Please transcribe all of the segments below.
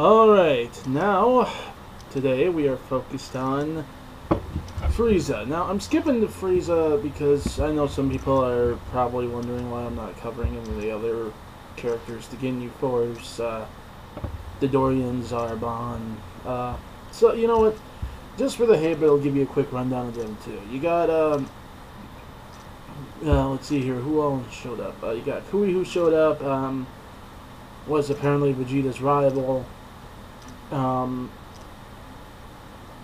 Alright, now, today we are focused on Frieza. Now, I'm skipping to Frieza because I know some people are probably wondering why I'm not covering any of the other characters. The Ginyu Force, the Dorian Zarbon. So, you know what? Just for the habit, I'll give you a quick rundown of them, too. You got, let's see here, who all showed up? You got Kui, who showed up, was apparently Vegeta's rival.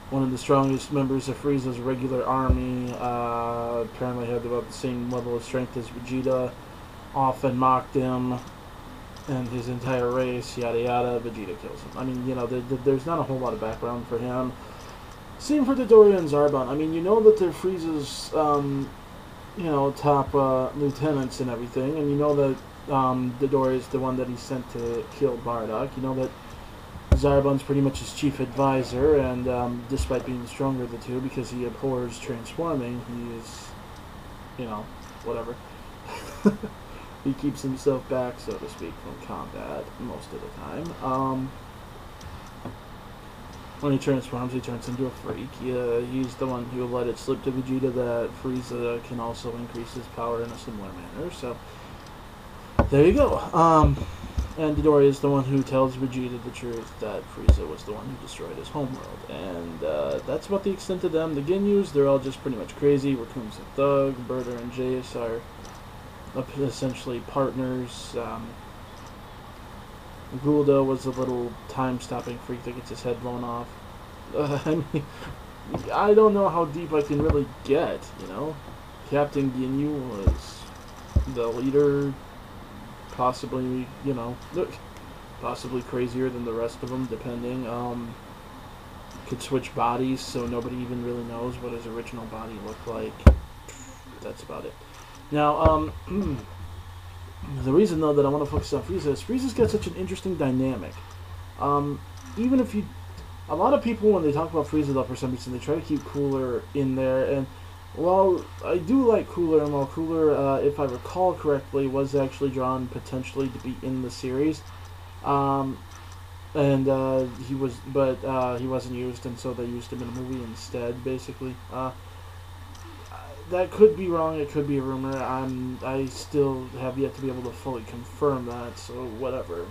One of the strongest members of Frieza's regular army, apparently had about the same level of strength as Vegeta, often mocked him and his entire race, yada yada. Vegeta kills him. I mean, you know, there's not a whole lot of background for him. Same for the Dorian Zarbon. I mean, you know that they're Frieza's, you know, top lieutenants and everything, and you know that Dodoria is the one that he sent to kill Bardock. You know that Zarbon's pretty much his chief advisor, and despite being the stronger of the two, because he abhors transforming, he is, you know, whatever. He keeps himself back, so to speak, from combat most of the time. When he transforms, he turns into a freak. He's the one who let it slip to Vegeta that Frieza can also increase his power in a similar manner, so there you go. And Dodoria is the one who tells Vegeta the truth that Frieza was the one who destroyed his homeworld. And that's about the extent of them. The Ginyus, they're all just pretty much crazy. Raccoon's a thug. Berta and Jace are essentially partners. Gulda was a little time-stopping freak that gets his head blown off. I mean, I don't know how deep I can really get, you know? Captain Ginyu was the leader, possibly, you know, possibly crazier than the rest of them, depending. Could switch bodies, so nobody even really knows what his original body looked like. That's about it. Now, the reason, though, that I want to focus on Frieza is Frieza's got such an interesting dynamic. Even if you... A lot of people, when they talk about Frieza, though, for some reason, they try to keep Cooler in there, and while I do like Cooler, and while Cooler, if I recall correctly, was actually drawn potentially to be in the series, he wasn't used, and so they used him in a movie instead, basically. That could be wrong, it could be a rumor. I still have yet to be able to fully confirm that, so whatever.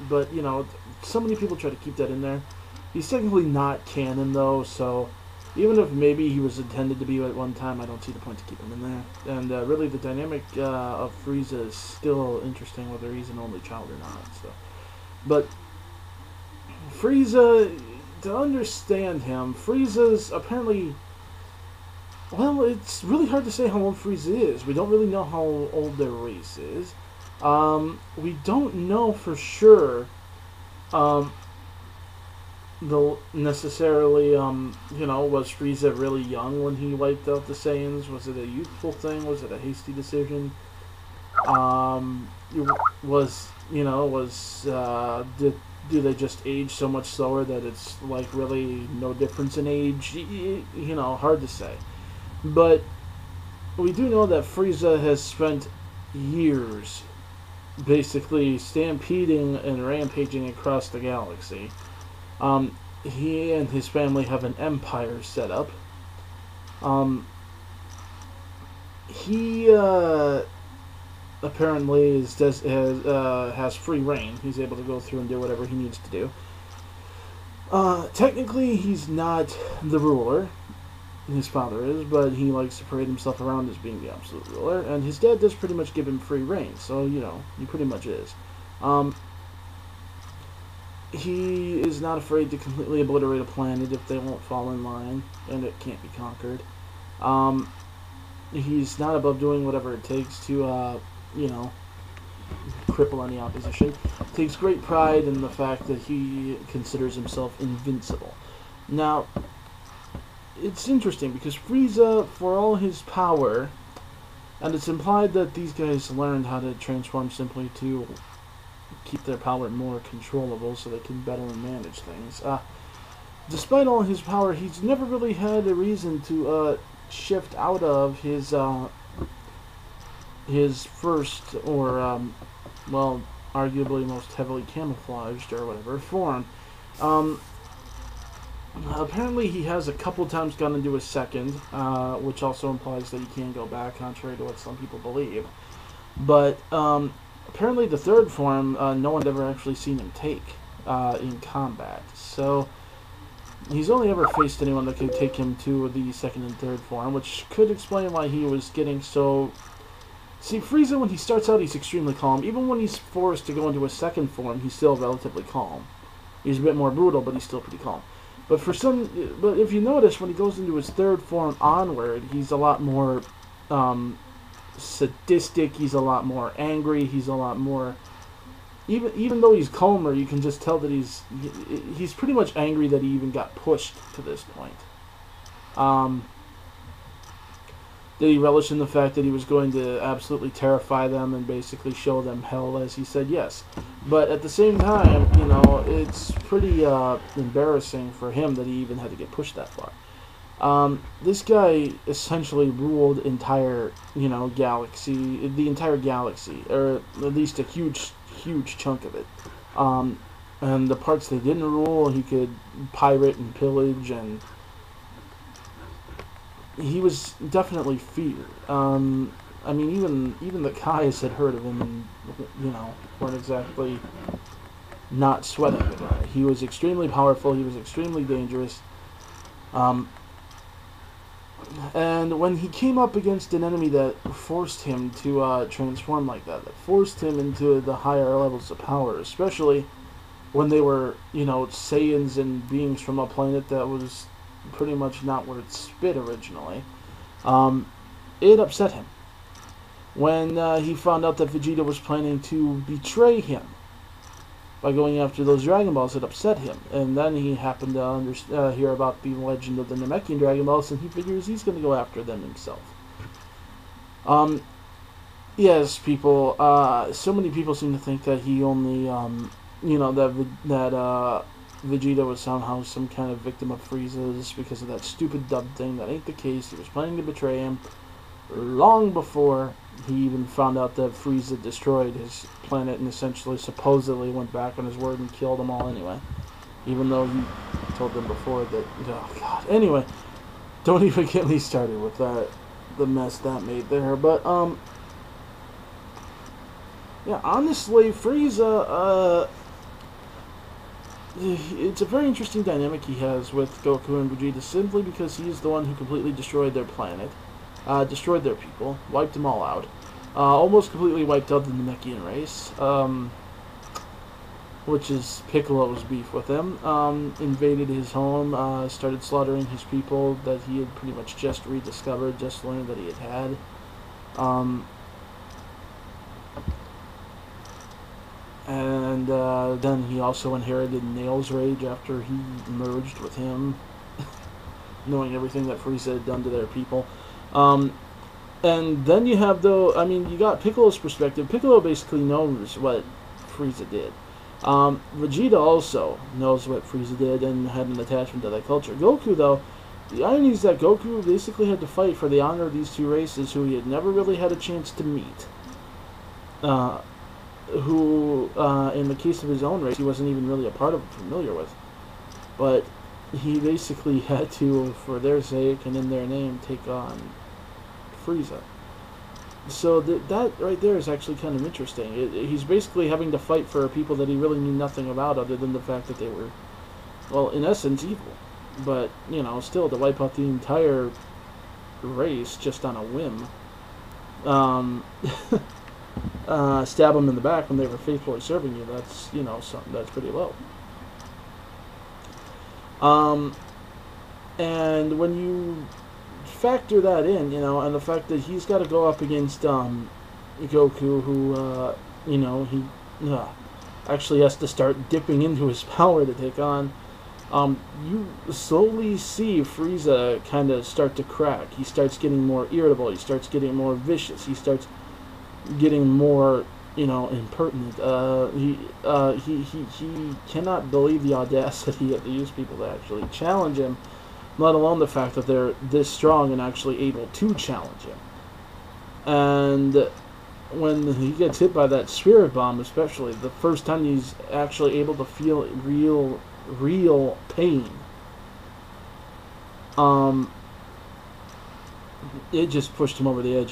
But, you know, so many people try to keep that in there. He's technically not canon, though, so even if maybe he was intended to be at one time, I don't see the point to keep him in there. And really, the dynamic of Frieza is still interesting, whether he's an only child or not. So, but Frieza, to understand him, Frieza's apparently... Well, it's really hard to say how old Frieza is. We don't really know how old their race is. We don't know for sure necessarily, you know, was Frieza really young when he wiped out the Saiyans? Was it a youthful thing? Was it a hasty decision? Do they just age so much slower that it's, like, really no difference in age? You know, hard to say. But we do know that Frieza has spent years basically stampeding and rampaging across the galaxy. He and his family have an empire set up. He apparently has free reign. He's able to go through and do whatever he needs to do. Technically, he's not the ruler. His father is, but he likes to parade himself around as being the absolute ruler, and his dad does pretty much give him free reign, so, you know, he pretty much is. He is not afraid to completely obliterate a planet if they won't fall in line, and it can't be conquered. He's not above doing whatever it takes to, you know, cripple any opposition. Takes great pride in the fact that he considers himself invincible. Now, it's interesting because Frieza, for all his power, and it's implied that these guys learned how to transform simply to keep their power more controllable so they can better manage things. Despite all his power, he's never really had a reason to shift out of his first, or well, arguably most heavily camouflaged or whatever form. Apparently he has a couple times gone into his second, which also implies that he can go back, contrary to what some people believe. But apparently the third form, no one had ever actually seen him take in combat. So he's only ever faced anyone that could take him to the second and third form, which could explain why he was getting so... See, Frieza, when he starts out, he's extremely calm. Even when he's forced to go into a second form, he's still relatively calm. He's a bit more brutal, but he's still pretty calm. But if you notice, when he goes into his third form onward, he's a lot more sadistic. He's a lot more angry. He's a lot more... Even though he's calmer, you can just tell that he's pretty much angry that he even got pushed to this point. Did he relish in the fact that he was going to absolutely terrify them and basically show them hell, as he said? Yes. But at the same time, you know, it's pretty embarrassing for him that he even had to get pushed that far. This guy essentially ruled entire, you know, the entire galaxy, or at least a huge chunk of it. And the parts they didn't rule, he could pirate and pillage, and he was definitely feared. I mean, even the Kais had heard of him and, you know, weren't exactly not sweating the guy. He was extremely powerful. He was extremely dangerous. And when he came up against an enemy that forced him to transform like that forced him into the higher levels of power, especially when they were, you know, Saiyans and beings from a planet that was pretty much not where it spit originally, it upset him. When he found out that Vegeta was planning to betray him by going after those Dragon Balls, it upset him. And then he happened to hear about the legend of the Namekian Dragon Balls, and he figures he's going to go after them himself. Yes, people, so many people seem to think that he only, you know, that Vegeta was somehow some kind of victim of Frieza's because of that stupid dub thing. That ain't the case. He was planning to betray him long before he even found out that Frieza destroyed his planet and essentially supposedly went back on his word and killed them all anyway. Even though he told them before that... Oh, God. Anyway, don't even get me started with that, the mess that made there. But, yeah, honestly, Frieza, it's a very interesting dynamic he has with Goku and Vegeta, simply because he's the one who completely destroyed their planet, destroyed their people, wiped them all out, almost completely wiped out the Namekian race, which is Piccolo's beef with him, invaded his home, started slaughtering his people that he had pretty much just rediscovered, just learned that he had. And then he also inherited Nail's rage after he merged with him, knowing everything that Frieza had done to their people. And then you have, though, I mean, you got Piccolo's perspective. Piccolo basically knows what Frieza did. Vegeta also knows what Frieza did and had an attachment to that culture. Goku, though, the irony is that Goku basically had to fight for the honor of these two races who he had never really had a chance to meet. Who, in the case of his own race, he wasn't even really a part of, familiar with. But he basically had to, for their sake and in their name, take on Frieza. So that right there is actually kind of interesting. He's basically having to fight for people that he really knew nothing about, other than the fact that they were, well, in essence, evil. But, you know, still, to wipe out the entire race just on a whim. Stab them in the back when they were faithfully serving you, that's, you know, something that's pretty low. And when you factor that in, you know, and the fact that he's got to go up against Goku, who, you know, he actually has to start dipping into his power to take on, you slowly see Frieza kind of start to crack. He starts getting more irritable, he starts getting more vicious, he starts getting more, you know, impertinent. He cannot believe the audacity of these people to actually challenge him, let alone the fact that they're this strong and actually able to challenge him. And when he gets hit by that spirit bomb, especially the first time he's actually able to feel real pain. It just pushed him over the edge.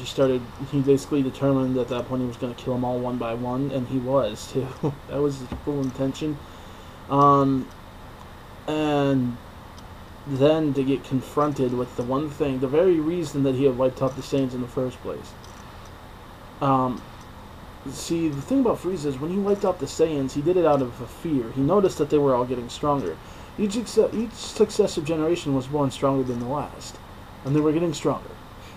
He basically determined at that point he was going to kill them all one by one, and he was too. That was his full intention. And then to get confronted with the one thing, the very reason that he had wiped out the Saiyans in the first place. See, the thing about Frieza is when he wiped out the Saiyans, he did it out of a fear. He noticed that they were all getting stronger. Each successive generation was born stronger than the last. And they were getting stronger.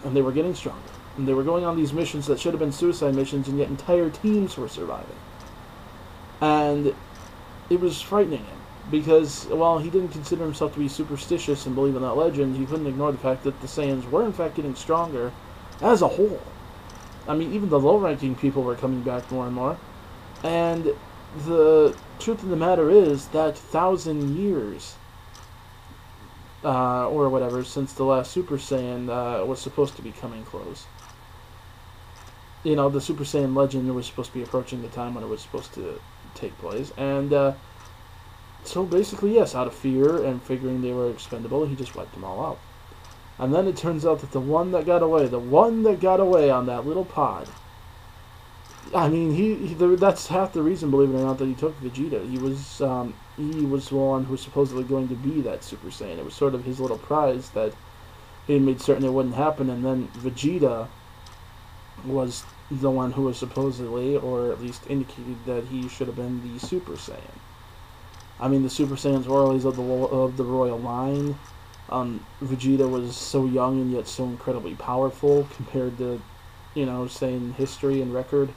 And they were getting stronger. And they were going on these missions that should have been suicide missions, and yet entire teams were surviving. And it was frightening him. Because while he didn't consider himself to be superstitious and believe in that legend, he couldn't ignore the fact that the Saiyans were in fact getting stronger as a whole. I mean, even the low-ranking people were coming back more and more. And the truth of the matter is that 1,000 years, or whatever, since the last Super Saiyan was supposed to be coming close. You know, the Super Saiyan legend was supposed to be approaching the time when it was supposed to take place. And so basically, yes, out of fear and figuring they were expendable, he just wiped them all out. And then it turns out that the one that got away on that little pod, I mean, that's half the reason, believe it or not, that he took Vegeta. He was the one who was supposedly going to be that Super Saiyan. It was sort of his little prize that he made certain it wouldn't happen, and then Vegeta was the one who was supposedly, or at least indicated, that he should have been the Super Saiyan. I mean, the Super Saiyans were always of the royal line. Vegeta was so young and yet so incredibly powerful compared to, you know, Saiyan history and record.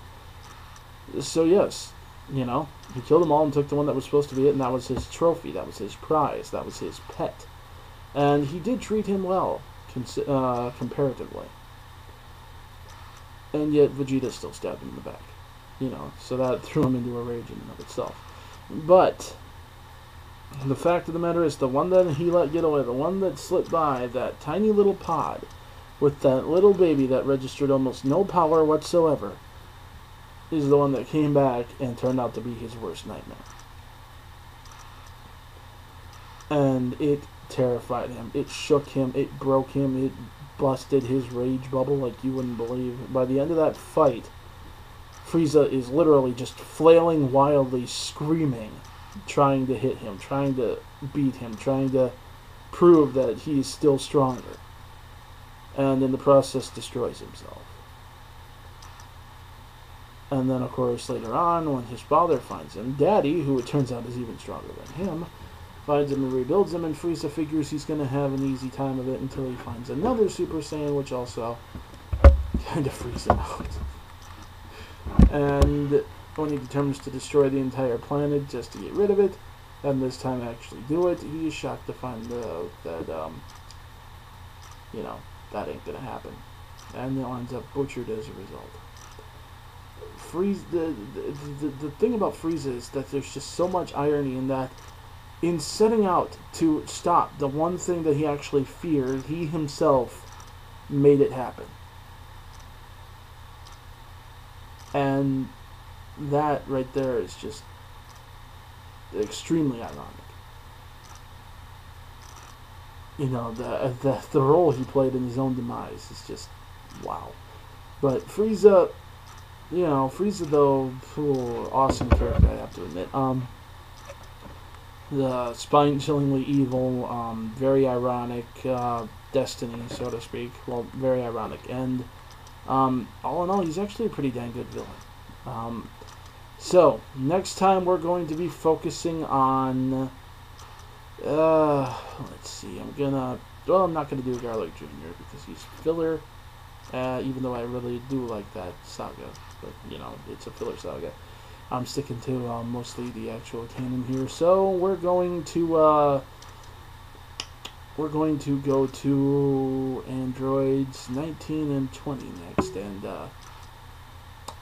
So yes, you know, he killed them all and took the one that was supposed to be it, and that was his trophy, that was his prize, that was his pet. And he did treat him well, comparatively. And yet Vegeta still stabbed him in the back. You know, so that threw him into a rage in and of itself. But the fact of the matter is, the one that he let get away, the one that slipped by that tiny little pod with that little baby that registered almost no power whatsoever, is the one that came back and turned out to be his worst nightmare. And it terrified him. It shook him. It broke him. It busted his rage bubble like you wouldn't believe. By the end of that fight, Frieza is literally just flailing wildly, screaming, trying to hit him, trying to beat him, trying to prove that he's still stronger. And in the process destroys himself. And then, of course, later on, when his father finds him, Daddy, who it turns out is even stronger than him, finds him and rebuilds him, and Frieza figures he's going to have an easy time of it until he finds another Super Saiyan, which also kind of freaks him out. And when he determines to destroy the entire planet just to get rid of it, and this time actually do it, he is shocked to find out that, you know, that ain't going to happen. And he ends up butchered as a result. The thing about Frieza is that there's just so much irony in that in setting out to stop the one thing that he actually feared, he himself made it happen. And that right there is just extremely ironic. You know, the role he played in his own demise is just wow. But Frieza, you know, Frieza though, awesome character, I have to admit. The spine-chillingly evil, very ironic destiny, so to speak. Well, very ironic. And all in all, he's actually a pretty dang good villain. So, next time we're going to be focusing on, let's see, I'm not going to do Garlic Jr. because he's filler, even though I really do like that saga, but, you know, it's a filler saga. I'm sticking to mostly the actual canon here, so we're going to go to androids 19 and 20 next, and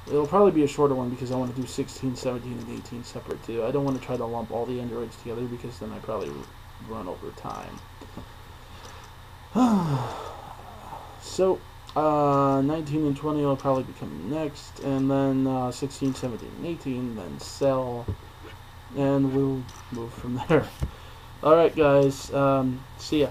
it'll probably be a shorter one because I want to do 16, 17, and 18 separate too. I don't want to try to lump all the androids together because then I probably run over time. So, 19 and 20 will probably be coming next, and then 16, 17, and 18, then Cell, and we'll move from there. Alright guys, see ya.